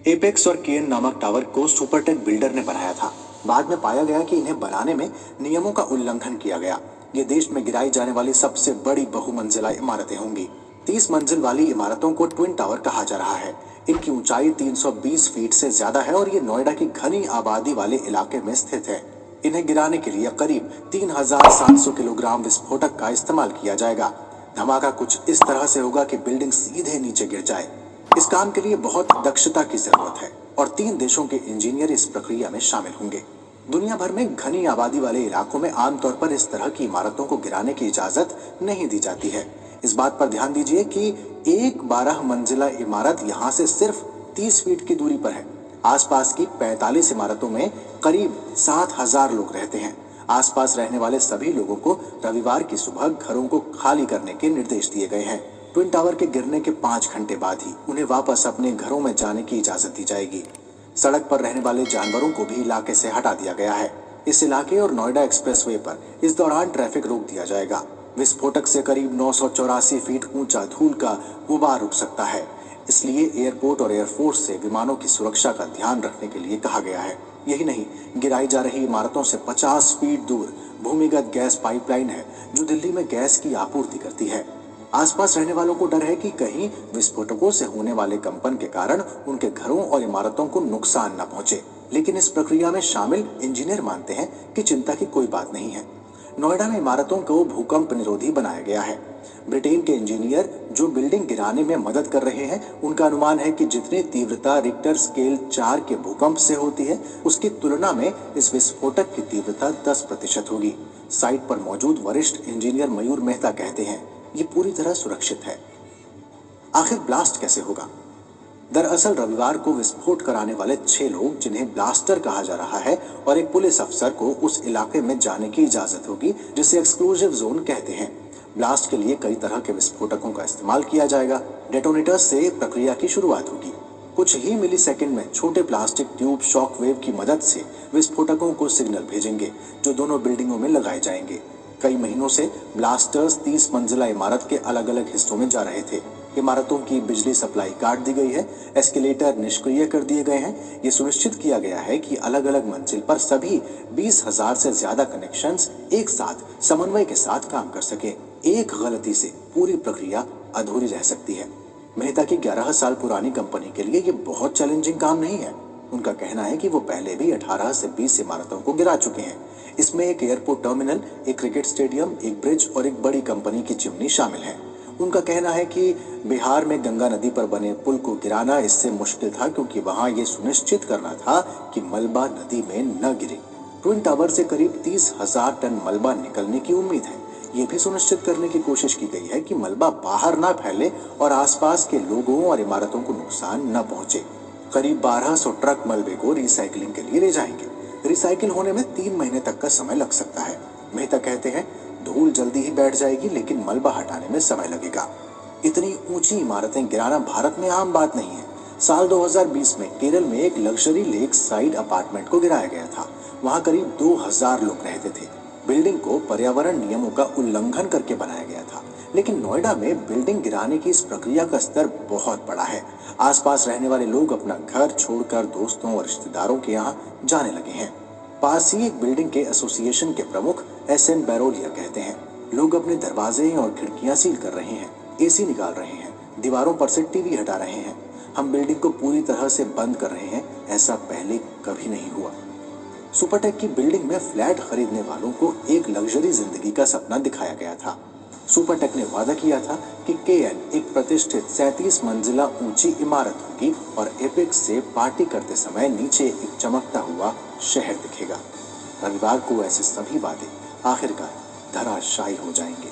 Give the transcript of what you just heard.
Apex और KN नामक tower को सुपरटेक बिल्डर ने बनाया था। बाद में पाया गया कि इन्हें बनाने में नियमों का उल्लंघन किया गया। ये देश में गिराई जाने वाली सबसे बड़ी बहुमंजिला इमारतें होंगी। 30 मंजिल वाली इमारतों को ट्विन टावर कहा जा रहा है। इनकी ऊंचाई 320 फीट से ज्यादा है और ये नोएडा की घनी आबादी वाले इलाके में स्थित है। इन्हें गिराने के लिए करीब 3700 किलोग्राम विस्फोटक का इस्तेमाल किया जाएगा। धमाका कुछ इस तरह से होगा कि बिल्डिंग सीधे नीचे गिर जाए। इस काम के लिए बहुत दक्षता की जरूरत है और 3 देशों के इंजीनियर इस प्रक्रिया में शामिल होंगे। दुनिया भर में घनी आबादी वाले इलाकों में आमतौर पर इस तरह की इमारतों को गिराने की इजाजत नहीं दी जाती है। इस बात पर ध्यान दीजिए कि एक 12 मंजिला इमारत यहाँ से सिर्फ 30 फीट की दूरी पर है। आसपास की 45 इमारतों में करीब 7000 लोग रहते हैं। आसपास रहने वाले सभी लोगों को रविवार की सुबह घरों को खाली करने के निर्देश दिए गए हैं। ट्विन टावर के गिरने के 5 घंटे बाद ही उन्हें वापस अपने घरों में जाने की इजाजत दी जाएगी। सड़क पर रहने वाले जानवरों को भी इलाके से हटा दिया गया है। इस इलाके और नोएडा एक्सप्रेसवे पर इस दौरान ट्रैफिक रोक दिया जाएगा। विस्फोटक से करीब 984 फीट ऊंचा धूल का गुबार उठ सकता है, इसलिए एयरपोर्ट और एयरफोर्स से विमानों की सुरक्षा का ध्यान रखने के लिए कहा गया है। यही नहीं, गिराई जा रही इमारतों से 50 फीट दूर भूमिगत गैस पाइपलाइन है जो दिल्ली में गैस की आपूर्ति करती है। आसपास रहने वालों को डर है कि कहीं विस्फोटकों से होने वाले कंपन के कारण उनके घरों और इमारतों को नुकसान न पहुंचे। लेकिन इस प्रक्रिया में शामिल इंजीनियर मानते हैं कि चिंता की कोई बात नहीं है। नोएडा में इमारतों को भूकंप निरोधी बनाया गया है। ब्रिटेन के इंजीनियर जो बिल्डिंग गिराने में मदद कर रहे हैं, उनका अनुमान है कि जितनी तीव्रता रिक्टर स्केल 4 के भूकंप से होती है, उसकी तुलना में इस विस्फोटक की तीव्रता 10% होगी। साइट पर मौजूद वरिष्ठ इंजीनियर मयूर मेहता कहते हैं, ये पूरी तरह सुरक्षित है। आखिर ब्लास्ट कैसे होगा? दरअसल रविवार को विस्फोट कराने वाले 6 लोग, जिन्हें ब्लास्टर कहा जा रहा है, और एक पुलिस अफसर को उस इलाके में जाने की इजाजत होगी जिसे एक्सक्लूसिव जोन कहते हैं। ब्लास्ट के लिए कई तरह के विस्फोटकों का इस्तेमाल किया जाएगा। डेटोनेटर्स से प्रक्रिया की शुरुआत होगी। कुछ ही मिलीसेकंड में छोटे प्लास्टिक ट्यूब शॉक वेव की मदद से विस्फोटकों को सिग्नल भेजेंगे जो दोनों बिल्डिंगों में लगाए जाएंगे। कई महीनों से ब्लास्टर्स 30 मंजिला इमारत के अलग अलग हिस्सों में जा रहे थे। इमारतों की बिजली सप्लाई काट दी गई है, एस्केलेटर निष्क्रिय कर दिए गए हैं। ये सुनिश्चित किया गया है कि अलग अलग मंजिल पर सभी 20,000 से ज्यादा कनेक्शंस एक साथ समन्वय के साथ काम कर सके। एक गलती से पूरी प्रक्रिया अधूरी रह सकती है। मेहता की 11 साल पुरानी कंपनी के लिए ये बहुत चैलेंजिंग काम नहीं है। उनका कहना है कि वो पहले भी 18 से 20 इमारतों को गिरा चुके हैं। इसमें एक एयरपोर्ट टर्मिनल, एक क्रिकेट स्टेडियम, एक ब्रिज और एक बड़ी कंपनी की चिमनी शामिल है। उनका कहना है कि बिहार में गंगा नदी पर बने पुल को गिराना इससे मुश्किल था क्योंकि वहां ये सुनिश्चित करना था कि मलबा नदी में न गिरे। ट्विन टावर से करीब 30,000 टन मलबा निकलने की उम्मीद है। ये भी सुनिश्चित करने की कोशिश की गई है कि मलबा बाहर ना फैले और आसपास के लोगों और इमारतों को नुकसान न पहुंचे। करीब 1200 ट्रक मलबे को रिसाइकलिंग के लिए ले जाएंगे। रिसाइकिल होने में 3 महीने तक का समय लग सकता है। मेहता कहते हैं, धूल जल्दी ही बैठ जाएगी लेकिन मलबा हटाने में समय लगेगा। इतनी ऊंची इमारतें गिराना भारत में आम बात नहीं है। साल 2020 में केरल में एक लग्जरी लेक साइड अपार्टमेंट को गिराया गया था। वहां करीब 2000 लोग रहते थे। बिल्डिंग को पर्यावरण नियमों का उल्लंघन करके बनाया गया था। लेकिन नोएडा में बिल्डिंग गिराने की इस प्रक्रिया का स्तर बहुत बड़ा है। आसपास रहने वाले लोग अपना घर छोड़कर दोस्तों और रिश्तेदारों के यहाँ जाने लगे हैं। पास ही एक बिल्डिंग के एसोसिएशन के प्रमुख SN बैरोलिया कहते हैं, लोग अपने दरवाजे और खिड़कियां सील कर रहे हैं, AC निकाल रहे हैं, दीवारों पर से टीवी हटा रहे हैं। हम बिल्डिंग को पूरी तरह से बंद कर रहे हैं, ऐसा पहले कभी नहीं हुआ। सुपरटेक की बिल्डिंग में फ्लैट खरीदने वालों को एक लग्जरी जिंदगी का सपना दिखाया गया था। सुपरटेक ने वादा किया था कि KN एक प्रतिष्ठित 37 मंजिला ऊंची इमारत होगी और एपेक्स से पार्टी करते समय नीचे एक चमकता हुआ शहर दिखेगा। रविवार को ऐसे सभी वादे आखिरकार धराशायी हो जाएंगे।